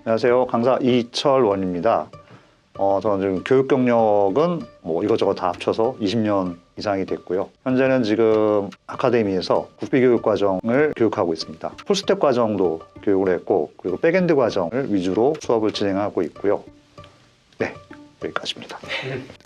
안녕하세요. 강사 이철원입니다. 저는 지금 교육 경력은 이것저것 다 합쳐서 20년 이상이 됐고요. 현재는 지금 아카데미에서 국비교육 과정을 교육하고 있습니다. 풀스택 과정도 교육을 했고, 그리고 백엔드 과정을 위주로 수업을 진행하고 있고요. 네, 여기까지입니다.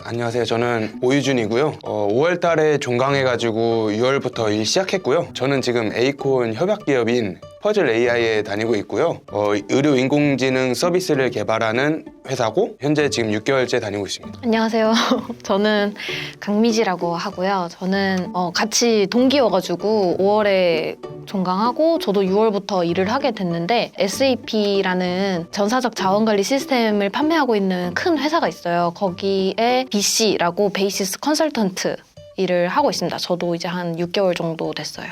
안녕하세요. 저는 오유준이고요. 5월 달에 종강해가지고 6월부터 일 시작했고요. 저는 지금 에이콘 협약기업인 퍼즐 AI에 다니고 있고요. 의료 인공지능 서비스를 개발하는 회사고 현재 지금 6개월째 다니고 있습니다. 안녕하세요. 저는 강미지라고 하고요. 저는 같이 동기여가지고 5월에 종강하고 저도 6월부터 일을 하게 됐는데 SAP라는 전사적 자원관리 시스템을 판매하고 있는 큰 회사가 있어요. 거기에 BC라고 베이시스 컨설턴트 일을 하고 있습니다. 저도 이제 한 6개월 정도 됐어요.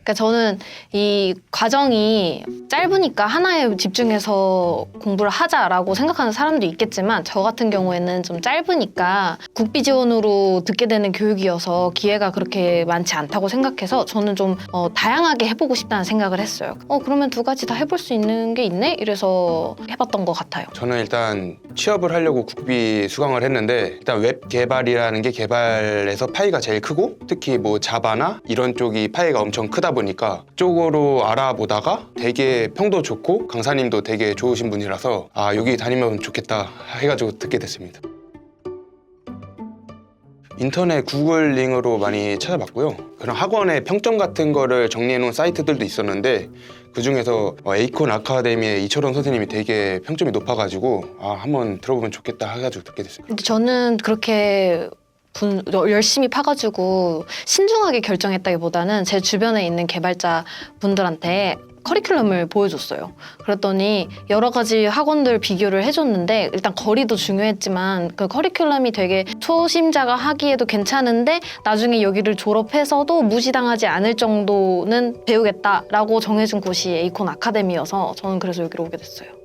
그러니까 저는 이 과정이 짧으니까 하나에 집중해서 공부를 하자라고 생각하는 사람도 있겠지만 저 같은 경우에는 좀 짧으니까 국비 지원으로 듣게 되는 교육이어서 기회가 그렇게 많지 않다고 생각해서 저는 좀 다양하게 해보고 싶다는 생각을 했어요. 그러면 두 가지 다 해볼 수 있는 게 있네? 이래서 해봤던 것 같아요. 저는 일단 취업을 하려고 국비 수강을 했는데 일단 웹 개발이라는 게 개발에서 파이가 제일 크고 특히 자바나 이런 쪽이 파이가 엄청 크다 보니까 쪽으로 알아보다가 되게 평도 좋고 강사님도 되게 좋으신 분이라서 여기 다니면 좋겠다 해가지고 듣게 됐습니다. 인터넷 구글 링으로 많이 찾아봤고요. 그런 학원의 평점 같은 거를 정리해 놓은 사이트들도 있었는데 그중에서 에이콘 아카데미의 이철원 선생님이 되게 평점이 높아가지고 한번 들어보면 좋겠다 해가지고 듣게 됐습니다. 근데 저는 그렇게 열심히 파가지고 신중하게 결정했다기보다는 제 주변에 있는 개발자 분들한테 커리큘럼을 보여줬어요. 그랬더니 여러 가지 학원들 비교를 해줬는데 일단 거리도 중요했지만 그 커리큘럼이 되게 초심자가 하기에도 괜찮은데 나중에 여기를 졸업해서도 무시당하지 않을 정도는 배우겠다라고 정해준 곳이 에이콘 아카데미여서 저는 그래서 여기로 오게 됐어요.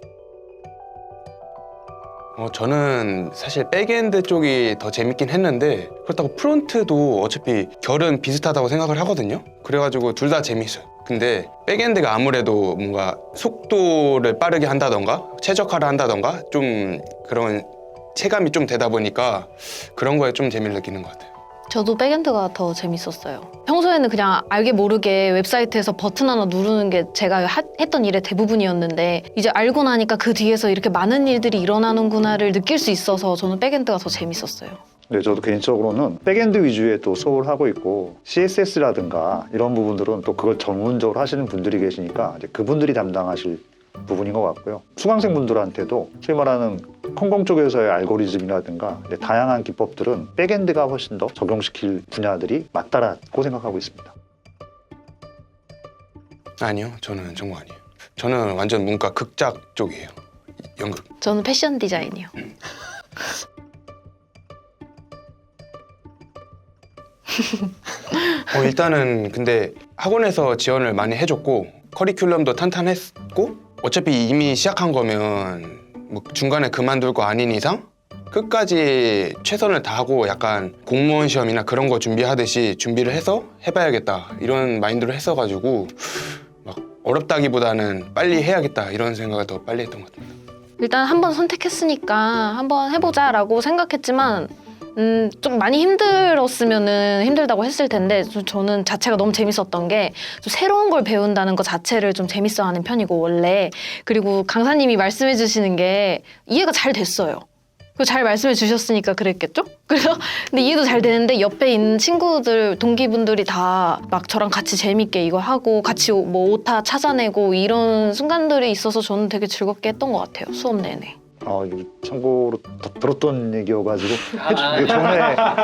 저는 사실 백엔드 쪽이 더 재밌긴 했는데 그렇다고 프론트도 어차피 결은 비슷하다고 생각을 하거든요. 그래가지고 둘 다 재밌어요. 근데 백엔드가 아무래도 뭔가 속도를 빠르게 한다던가 최적화를 한다던가 좀 그런 체감이 좀 되다 보니까 그런 거에 좀 재미를 느끼는 것 같아요. 저도 백엔드가 더 재밌었어요. 평소에는 그냥 알게 모르게 웹사이트에서 버튼 하나 누르는 게 제가 했던 일의 대부분이었는데 이제 알고 나니까 그 뒤에서 이렇게 많은 일들이 일어나는구나를 느낄 수 있어서 저는 백엔드가 더 재밌었어요. 네, 저도 개인적으로는 백엔드 위주의 또 수업을 하고 있고 CSS라든가 이런 부분들은 또 그걸 전문적으로 하시는 분들이 계시니까 이제 그분들이 담당하실 부분인 것 같고요. 수강생분들한테도 소위 말하는 컴공 쪽에서의 알고리즘이라든가 다양한 기법들은 백엔드가 훨씬 더 적용시킬 분야들이 맞다라고 생각하고 있습니다. 아니요, 저는 전공 아니에요. 저는 완전 문과 극작 쪽이에요. 연극. 저는 패션 디자인이요. 일단은 근데 학원에서 지원을 많이 해줬고 커리큘럼도 탄탄했고 어차피 이미 시작한 거면 중간에 그만둘 거 아닌 이상 끝까지 최선을 다하고 약간 공무원 시험이나 그런 거 준비하듯이 준비를 해서 해봐야겠다 이런 마인드로 했어가지고 막 어렵다기보다는 빨리 해야겠다 이런 생각을 더 빨리 했던 것 같습니다. 일단 한번 선택했으니까 한번 해보자라고 생각했지만 좀 많이 힘들었으면은 힘들다고 했을 텐데 저는 자체가 너무 재밌었던 게 좀 새로운 걸 배운다는 것 자체를 좀 재밌어하는 편이고 원래 그리고 강사님이 말씀해 주시는 게 이해가 잘 됐어요. 잘 말씀해 주셨으니까 그랬겠죠? 그래서 근데 이해도 잘 되는데 옆에 있는 친구들 동기분들이 다 막 저랑 같이 재밌게 이거 하고 같이 오타 찾아내고 이런 순간들이 있어서 저는 되게 즐겁게 했던 것 같아요. 수업 내내. 참고로 들었던 얘기여가지고 전에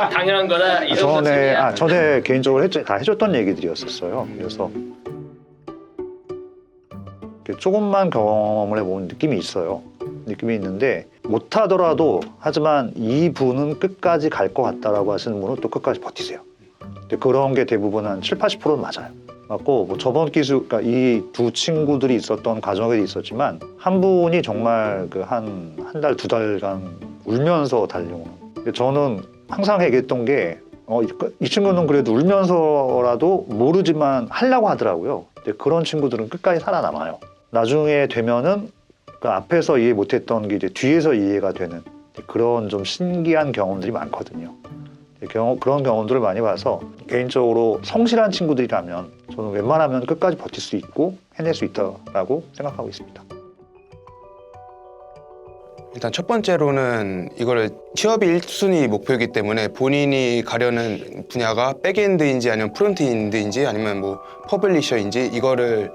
당연한 거다 이런 것들이야. 전에 개인적으로 다 해줬던 얘기들이었었어요. 그래서 조금만 경험을 해본 느낌이 있어요. 느낌이 있는데 못하더라도 하지만 이 분은 끝까지 갈 것 같다라고 하시는 분은 또 끝까지 버티세요. 근데 그런 게 대부분 한 70-80%는 맞아요. 맞고 저번 기수, 그러니까 이 두 친구들이 있었던 과정에 있었지만 한 분이 정말 한 달, 두 달간 울면서 달려오는. 저는 항상 얘기했던 게 이 친구는 그래도 울면서라도 모르지만 하려고 하더라고요. 근데 그런 친구들은 끝까지 살아남아요. 나중에 되면은 그 앞에서 이해 못했던 게 이제 뒤에서 이해가 되는 그런 좀 신기한 경험들이 많거든요. 그런 경험들을 많이 봐서 개인적으로 성실한 친구들이라면 저는 웬만하면 끝까지 버틸 수 있고 해낼 수 있다라고 생각하고 있습니다. 일단 첫 번째로는 이거를 취업이 1순위 목표이기 때문에 본인이 가려는 분야가 백엔드인지 아니면 프론트엔드인지 아니면 뭐 퍼블리셔인지 이거를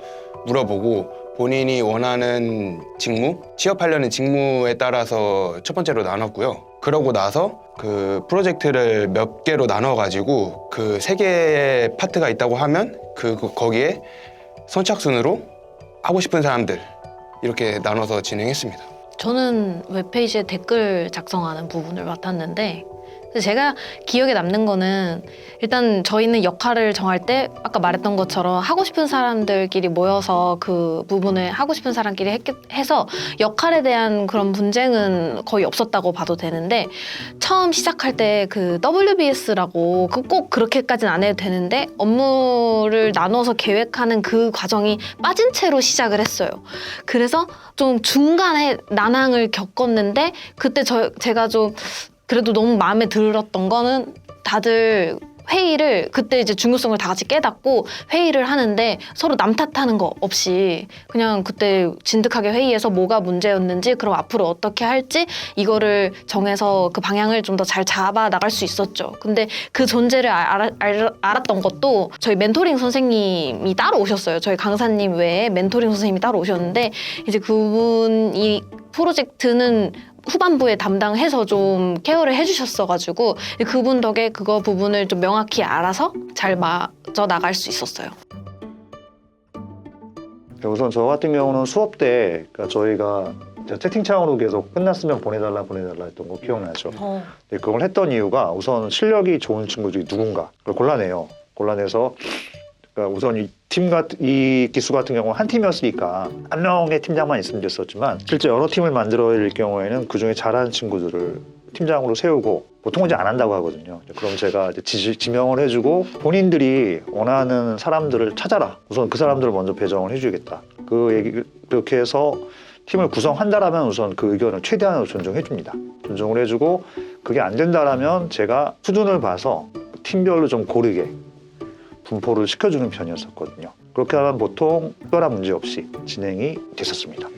물어보고 본인이 원하는 직무, 취업하려는 직무에 따라서 첫 번째로 나눴고요. 그러고 나서 그 프로젝트를 몇 개로 나눠가지고 그 3개의 파트가 있다고 하면 거기에 선착순으로 하고 싶은 사람들 이렇게 나눠서 진행했습니다. 저는 웹페이지에 댓글 작성하는 부분을 맡았는데 제가 기억에 남는 거는 일단 저희는 역할을 정할 때 아까 말했던 것처럼 하고 싶은 사람들끼리 모여서 그 부분을 하고 싶은 사람끼리 해서 역할에 대한 그런 분쟁은 거의 없었다고 봐도 되는데 처음 시작할 때 그 WBS라고 꼭 그렇게까지는 안 해도 되는데 업무를 나눠서 계획하는 그 과정이 빠진 채로 시작을 했어요. 그래서 좀 중간에 난항을 겪었는데 그때 제가 좀 그래도 너무 마음에 들었던 거는 다들 회의를 그때 이제 중요성을 다 같이 깨닫고 회의를 하는데 서로 남 탓하는 거 없이 그냥 그때 진득하게 회의해서 뭐가 문제였는지 그럼 앞으로 어떻게 할지 이거를 정해서 그 방향을 좀 더 잘 잡아 나갈 수 있었죠. 근데 그 존재를 알았던 것도 저희 멘토링 선생님이 따로 오셨어요. 저희 강사님 외에 멘토링 선생님이 따로 오셨는데 이제 그분이 프로젝트는 후반부에 담당해서 좀 케어를 해주셨어가지고 그분 덕에 그거 부분을 좀 명확히 알아서 잘 맞아 나갈 수 있었어요. 우선 저 같은 경우는 수업 때 그러니까 저희가 채팅창으로 계속 끝났으면 보내달라 했던 거 기억나죠? 근데 그걸 했던 이유가 우선 실력이 좋은 친구들이 누군가 그걸 골라내요. 골라내서 그러니까 우선 이 기수 같은 경우는 한 팀이었으니까 한 명의 팀장만 있으면 됐었지만 실제 여러 팀을 만들어낼 경우에는 그중에 잘하는 친구들을 팀장으로 세우고 보통은 이제 안 한다고 하거든요. 그럼 제가 이제 지명을 해주고 본인들이 원하는 사람들을 찾아라. 우선 그 사람들을 먼저 배정을 해주겠다. 그렇게 해서 팀을 구성한다라면 우선 그 의견을 최대한으로 존중해 줍니다. 존중을 해주고 그게 안 된다라면 제가 수준을 봐서 팀별로 좀 고르게 분포를 시켜주는 편이었었거든요. 그렇게 하면 보통 특별한 문제 없이 진행이 됐었습니다.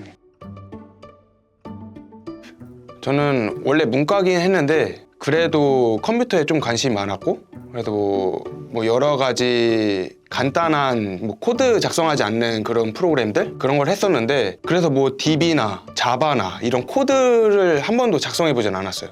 저는 원래 문과긴 했는데 그래도 컴퓨터에 좀 관심이 많았고 그래도 뭐 여러 가지 간단한 뭐 코드 작성하지 않는 그런 프로그램들 그런 걸 했었는데 그래서 뭐 DB나 자바나 이런 코드를 한 번도 작성해보진 않았어요.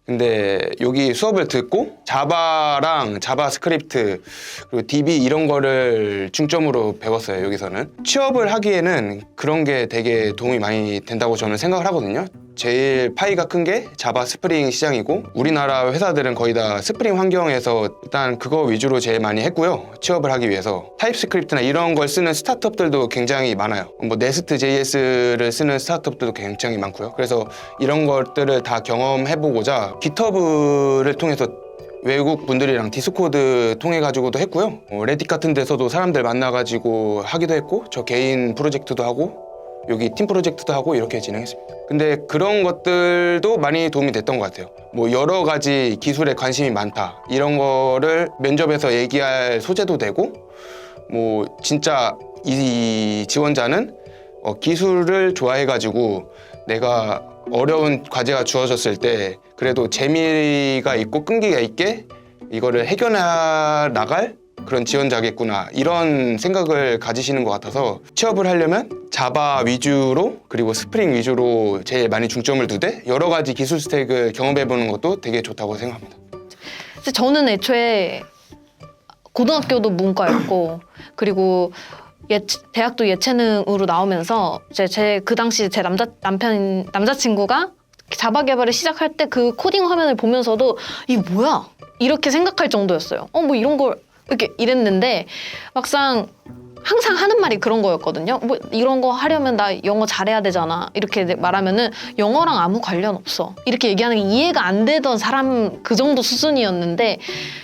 근데 여기 수업을 듣고 자바랑 자바스크립트 그리고 DB 이런 거를 중점으로 배웠어요. 여기서는 취업을 하기에는 그런 게 되게 도움이 많이 된다고 저는 생각을 하거든요. 제일 파이가 큰 게 자바 스프링 시장이고 우리나라 회사들은 거의 다 스프링 환경에서 일단 그거 위주로 제일 많이 했고요. 취업을 하기 위해서 타입스크립트나 이런 걸 쓰는 스타트업들도 굉장히 많아요. 뭐 네스트 JS를 쓰는 스타트업들도 굉장히 많고요. 그래서 이런 것들을 다 경험해보고자 깃허브를 통해서 외국 분들이랑 디스코드 통해 가지고도 했고요. 레딧 같은 데서도 사람들 만나가지고 하기도 했고 저 개인 프로젝트도 하고 여기 팀 프로젝트도 하고 이렇게 진행했습니다. 근데 그런 것들도 많이 도움이 됐던 것 같아요. 뭐 여러 가지 기술에 관심이 많다 이런 거를 면접에서 얘기할 소재도 되고 뭐 진짜 이 지원자는 기술을 좋아해가지고 내가 어려운 과제가 주어졌을 때 그래도 재미가 있고 끈기가 있게 이거를 해결해 나갈 그런 지원자겠구나 이런 생각을 가지시는 것 같아서 취업을 하려면 자바 위주로 그리고 스프링 위주로 제일 많이 중점을 두되 여러 가지 기술 스택을 경험해보는 것도 되게 좋다고 생각합니다. 저는 애초에 고등학교도 문과였고 그리고 대학도 예체능으로 나오면서 그 당시 제 남자친구가 자바 개발을 시작할 때 그 코딩 화면을 보면서도 이게 뭐야? 이렇게 생각할 정도였어요. 뭐 이런 걸 이렇게 이랬는데 막상 항상 하는 말이 그런 거였거든요. 뭐 이런 거 하려면 나 영어 잘해야 되잖아. 이렇게 말하면은 영어랑 아무 관련 없어. 이렇게 얘기하는 게 이해가 안 되던 사람 그 정도 수준이었는데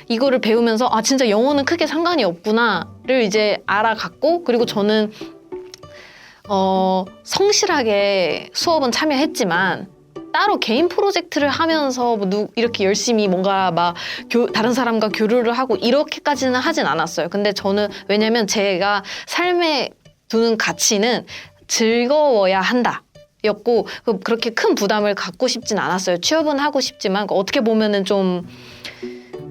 이거를 배우면서 아 진짜 영어는 크게 상관이 없구나를 이제 알아갔고 그리고 저는 성실하게 수업은 참여했지만 따로 개인 프로젝트를 하면서 이렇게 열심히 뭔가 막 다른 사람과 교류를 하고 이렇게까지는 하진 않았어요. 근데 저는 왜냐면 제가 삶에 두는 가치는 즐거워야 한다. 였고 그렇게 큰 부담을 갖고 싶진 않았어요. 취업은 하고 싶지만 어떻게 보면은 좀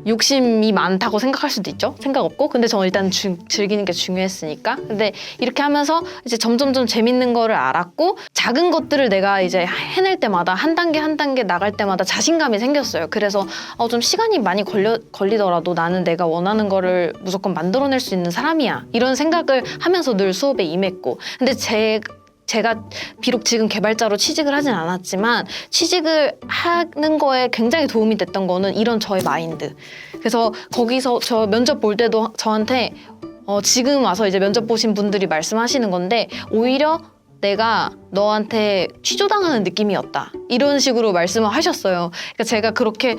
욕심이 많다고 생각할 수도 있죠. 생각 없고. 근데 저는 일단 즐기는 게 중요했으니까. 근데 이렇게 하면서 이제 점점점 재밌는 거를 알았고 작은 것들을 내가 이제 해낼 때마다 한 단계 나갈 때마다 자신감이 생겼어요. 그래서 좀 시간이 많이 걸리더라도 나는 내가 원하는 거를 무조건 만들어낼 수 있는 사람이야. 이런 생각을 하면서 늘 수업에 임했고. 근데 제가 비록 지금 개발자로 취직을 하진 않았지만 취직을 하는 거에 굉장히 도움이 됐던 거는 이런 저의 마인드. 그래서 거기서 저 면접 볼 때도 저한테 지금 와서 이제 면접 보신 분들이 말씀하시는 건데 오히려 내가 너한테 취조당하는 느낌이었다. 이런 식으로 말씀을 하셨어요. 그러니까 제가 그렇게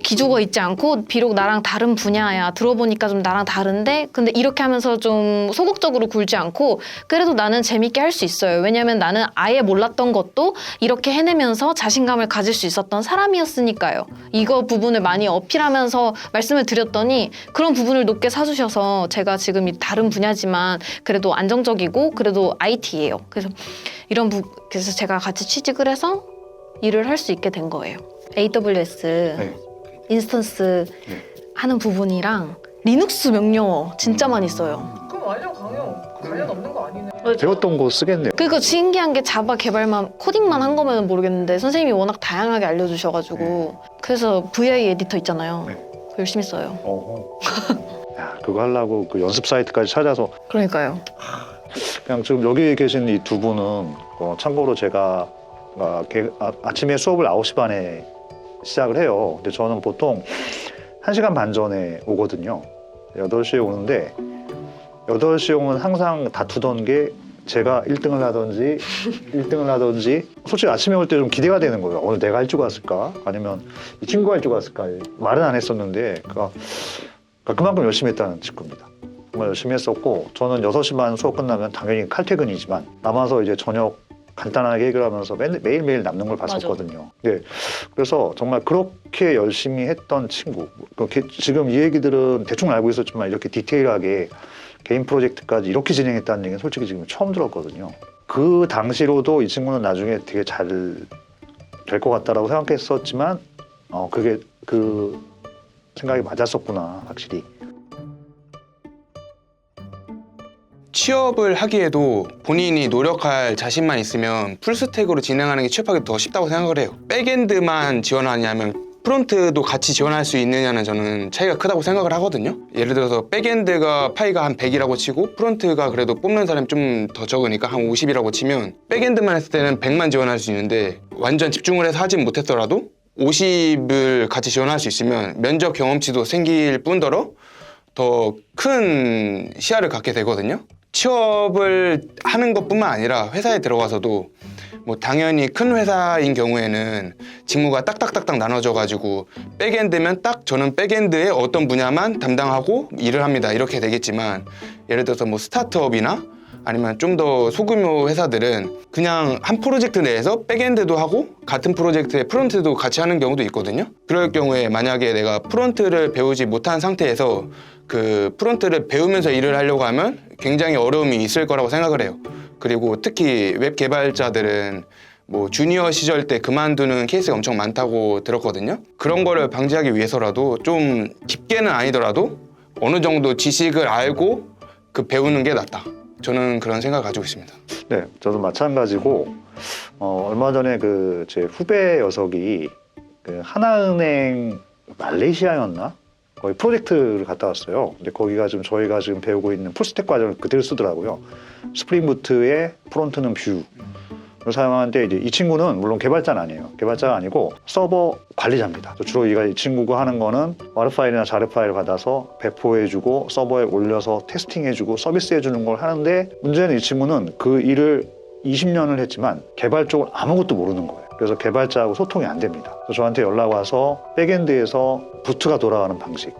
기조가 있지 않고 비록 나랑 다른 분야야 들어보니까 좀 나랑 다른데 근데 이렇게 하면서 좀 소극적으로 굴지 않고 그래도 나는 재밌게 할 수 있어요. 왜냐면 나는 아예 몰랐던 것도 이렇게 해내면서 자신감을 가질 수 있었던 사람이었으니까요. 이거 부분을 많이 어필하면서 말씀을 드렸더니 그런 부분을 높게 사주셔서 제가 지금 다른 분야지만 그래도 안정적이고 그래도 IT예요. 그래서 그래서 제가 같이 취직을 해서 일을 할 수 있게 된 거예요. AWS 네. 인스턴스 하는 부분이랑 리눅스 명령어 진짜 많이 써요. 그럼 완전 관련 없는 거 아니네. 배웠던 거 쓰겠네요. 그리고 신기한 게 자바 개발만 코딩만 한 거면 모르겠는데 선생님이 워낙 다양하게 알려주셔가지고 그래서 VI 에디터 있잖아요. 네. 그거 열심히 써요. 야, 그거 하려고 그 연습 사이트까지 찾아서 그러니까요. 그냥 지금 여기 계신 이 두 분은 참고로 제가 아침에 수업을 9시 반에 시작을 해요. 근데 저는 보통 1시간 반 전에 오거든요. 8시에 오는데 8시에 오면 항상 다투던 게 제가 1등을 하든지 솔직히 아침에 올 때 좀 기대가 되는 거예요. 오늘 내가 할 줄 왔을까? 아니면 이 친구가 할 줄 왔을까? 말은 안 했었는데 그만큼 열심히 했다는 친구입니다. 정말 열심히 했었고 저는 6시 반 수업 끝나면 당연히 칼퇴근이지만 남아서 이제 저녁 간단하게 해결하면서 매일매일 남는 걸 봤었거든요. 네, 그래서 정말 그렇게 열심히 했던 친구. 지금 이 얘기들은 대충 알고 있었지만 이렇게 디테일하게 개인 프로젝트까지 이렇게 진행했다는 얘기는 솔직히 지금 처음 들었거든요. 그 당시로도 이 친구는 나중에 되게 잘 될 것 같다라고 생각했었지만 그게 그 생각이 맞았었구나 확실히. 취업을 하기에도 본인이 노력할 자신만 있으면 풀스택으로 진행하는 게 취업하기 더 쉽다고 생각을 해요. 백엔드만 지원하냐면 프론트도 같이 지원할 수 있느냐는 저는 차이가 크다고 생각을 하거든요. 예를 들어서 백엔드가 파이가 한 100이라고 치고 프론트가 그래도 뽑는 사람이 좀 더 적으니까 한 50이라고 치면 백엔드만 했을 때는 100만 지원할 수 있는데 완전 집중을 해서 하진 못했더라도 50을 같이 지원할 수 있으면 면접 경험치도 생길 뿐더러 더 큰 시야를 갖게 되거든요. 취업을 하는 것뿐만 아니라 회사에 들어가서도 뭐 당연히 큰 회사인 경우에는 직무가 딱딱딱딱 나눠져 가지고 백엔드면 딱 저는 백엔드의 어떤 분야만 담당하고 일을 합니다 이렇게 되겠지만 예를 들어서 뭐 스타트업이나 아니면 좀 더 소규모 회사들은 그냥 한 프로젝트 내에서 백엔드도 하고 같은 프로젝트에 프론트도 같이 하는 경우도 있거든요. 그럴 경우에 만약에 내가 프론트를 배우지 못한 상태에서 그 프론트를 배우면서 일을 하려고 하면 굉장히 어려움이 있을 거라고 생각을 해요. 그리고 특히 웹 개발자들은 뭐 주니어 시절 때 그만두는 케이스가 엄청 많다고 들었거든요. 그런 거를 방지하기 위해서라도 좀 깊게는 아니더라도 어느 정도 지식을 알고 그 배우는 게 낫다. 저는 그런 생각을 가지고 있습니다. 네, 저도 마찬가지고 얼마 전에 그 제 후배 녀석이 그 하나은행 말레이시아였나? 거기 프로젝트를 갔다 왔어요. 근데 거기가 지금 저희가 지금 배우고 있는 풀스택 과정을 그대로 쓰더라고요. 스프링 부트의 프론트는 뷰를 사용하는데 이제 이 친구는 물론 개발자는 아니에요. 개발자가 아니고 서버 관리자입니다. 주로 이 친구가 하는 거는 와르 파일이나 자르 파일을 받아서 배포해주고 서버에 올려서 테스팅해주고 서비스해주는 걸 하는데 문제는 이 친구는 그 일을 20년을 했지만 개발 쪽은 아무것도 모르는 거예요. 그래서 개발자하고 소통이 안 됩니다. 그래서 저한테 연락 와서 백엔드에서 부트가 돌아가는 방식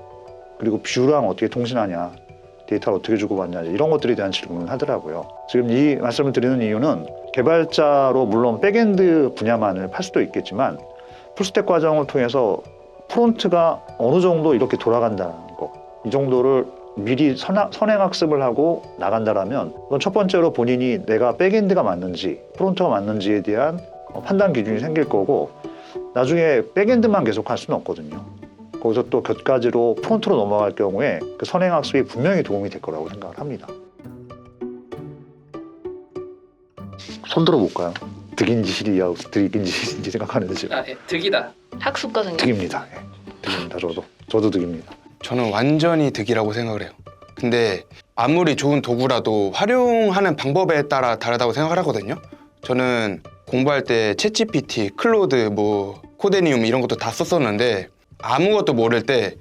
그리고 뷰랑 어떻게 통신하냐 데이터를 어떻게 주고받냐 이런 것들에 대한 질문을 하더라고요. 지금 이 말씀을 드리는 이유는 개발자로 물론 백엔드 분야만을 팔 수도 있겠지만 풀스택 과정을 통해서 프론트가 어느 정도 이렇게 돌아간다는 거, 이 정도를 미리 선행학습을 하고 나간다라면 그건 첫 번째로 본인이 내가 백엔드가 맞는지 프론트가 맞는지에 대한 판단 기준이 생길 거고, 나중에 백엔드만 계속 할 수는 없거든요. 거기서 또 곁가지로 프론트로 넘어갈 경우에 그 선행학습이 분명히 도움이 될 거라고 생각을 합니다. 손 들어볼까요? 득인지 실이야, 득인지 실인지 생각하는데 지금 아, 예, 득이다. 학습 과정이. 득입니다. 예, 득입니다. 저도 득입니다. 저는 완전히 득이라고 생각을 해요. 근데 아무리 좋은 도구라도 활용하는 방법에 따라 다르다고 생각을 하거든요. 저는 공부할 때 챗GPT, 클로드, 뭐 코데니움 이런 것도 다 썼었는데 아무것도 모를 때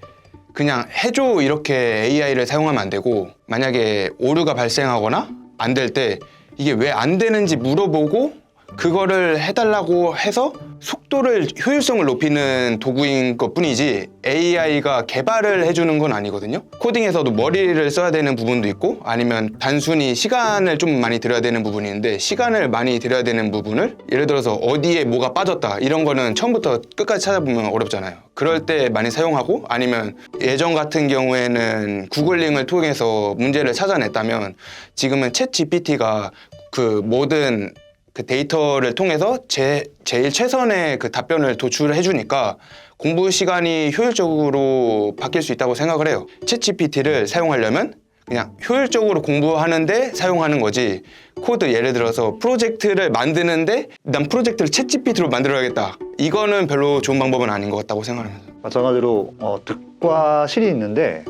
그냥 해줘 이렇게 AI를 사용하면 안 되고, 만약에 오류가 발생하거나 안 될 때 이게 왜 안 되는지 물어보고 그거를 해달라고 해서 속도를, 효율성을 높이는 도구인 것 뿐이지 AI가 개발을 해주는 건 아니거든요. 코딩에서도 머리를 써야 되는 부분도 있고 아니면 단순히 시간을 좀 많이 들여야 되는 부분이 있는데, 시간을 많이 들여야 되는 부분을 예를 들어서 어디에 뭐가 빠졌다 이런 거는 처음부터 끝까지 찾아보면 어렵잖아요. 그럴 때 많이 사용하고, 아니면 예전 같은 경우에는 구글링을 통해서 문제를 찾아냈다면 지금은 챗 GPT가 그 모든 그 데이터를 통해서 제일 최선의 그 답변을 도출해 주니까 공부 시간이 효율적으로 바뀔 수 있다고 생각을 해요. 챗 GPT를 사용하려면 그냥 효율적으로 공부하는데 사용하는 거지, 코드 예를 들어서 프로젝트를 만드는데 난 프로젝트를 챗 GPT로 만들어야겠다, 이거는 별로 좋은 방법은 아닌 것 같다고 생각합니다. 마찬가지로 득과 실이 있는데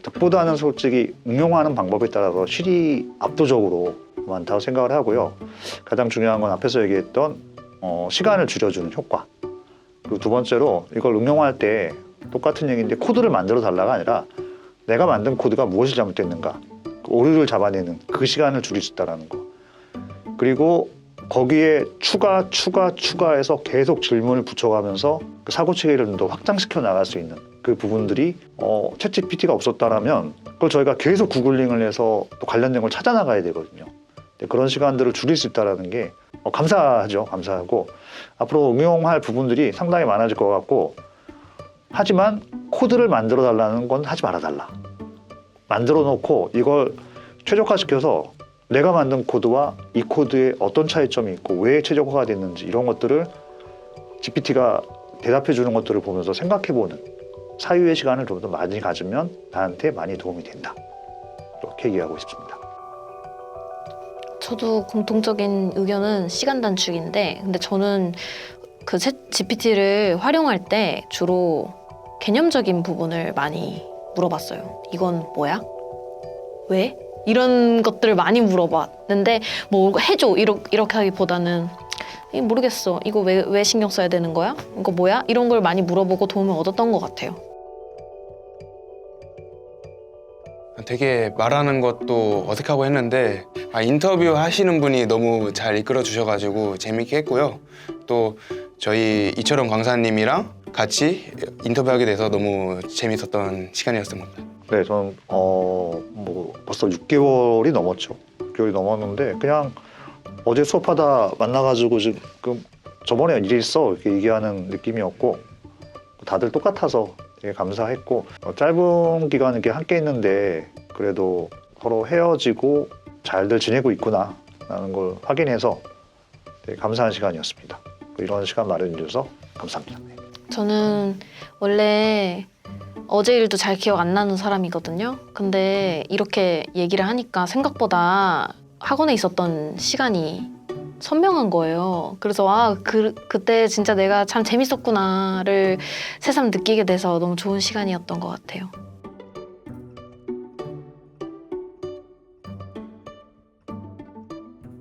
득보다는 솔직히 응용하는 방법에 따라서 실이 압도적으로 많다고 생각을 하고요. 가장 중요한 건 앞에서 얘기했던 시간을 줄여주는 효과. 그리고 두 번째로 이걸 응용할 때 똑같은 얘기인데 코드를 만들어 달라가 아니라 내가 만든 코드가 무엇이 잘못됐는가, 오류를 잡아내는 그 시간을 줄일 수 있다는 거. 그리고 거기에 추가해서 계속 질문을 붙여가면서 그 사고체계를 좀 더 확장시켜 나갈 수 있는 그 부분들이 챗 GPT가 없었다라면 그걸 저희가 계속 구글링을 해서 또 관련된 걸 찾아 나가야 되거든요. 그런 시간들을 줄일 수 있다는 게 감사하죠. 감사하고 앞으로 응용할 부분들이 상당히 많아질 것 같고, 하지만 코드를 만들어 달라는 건 하지 말아 달라. 만들어 놓고 이걸 최적화시켜서 내가 만든 코드와 이 코드에 어떤 차이점이 있고 왜 최적화가 됐는지 이런 것들을 GPT가 대답해 주는 것들을 보면서 생각해 보는 사유의 시간을 좀 더 많이 가지면 나한테 많이 도움이 된다. 이렇게 얘기하고 싶습니다. 저도 공통적인 의견은 시간 단축인데, 근데 저는 그 챗 GPT를 활용할 때 주로 개념적인 부분을 많이 물어봤어요. 이건 뭐야? 왜? 이런 것들을 많이 물어봤는데, 뭐 해줘 이렇게 하기보다는 모르겠어. 이거 왜 신경 써야 되는 거야? 이거 뭐야? 이런 걸 많이 물어보고 도움을 얻었던 것 같아요. 되게 말하는 것도 어색하고 했는데 인터뷰 하시는 분이 너무 잘 이끌어 주셔가지고 재밌게 했고요. 또 저희 이철원 강사님이랑 같이 인터뷰하게 돼서 너무 재밌었던 시간이었습니다. 네, 저는 뭐 벌써 6개월이 넘었죠. 6개월이 넘었는데 그냥 어제 수업하다 만나가지고 지금 저번에 일이 있어 이렇게 얘기하는 느낌이었고, 다들 똑같아서 되게 감사했고, 짧은 기간 이렇게 함께 있는데 그래도 서로 헤어지고 잘들 지내고 있구나 라는 걸 확인해서 되게 감사한 시간이었습니다. 이런 시간 마련해 주셔서 감사합니다. 저는 원래 어제 일도 잘 기억 안 나는 사람이거든요. 근데 이렇게 얘기를 하니까 생각보다 학원에 있었던 시간이 선명한 거예요. 그래서 그때 진짜 내가 참 재밌었구나를 새삼 느끼게 돼서 너무 좋은 시간이었던 것 같아요.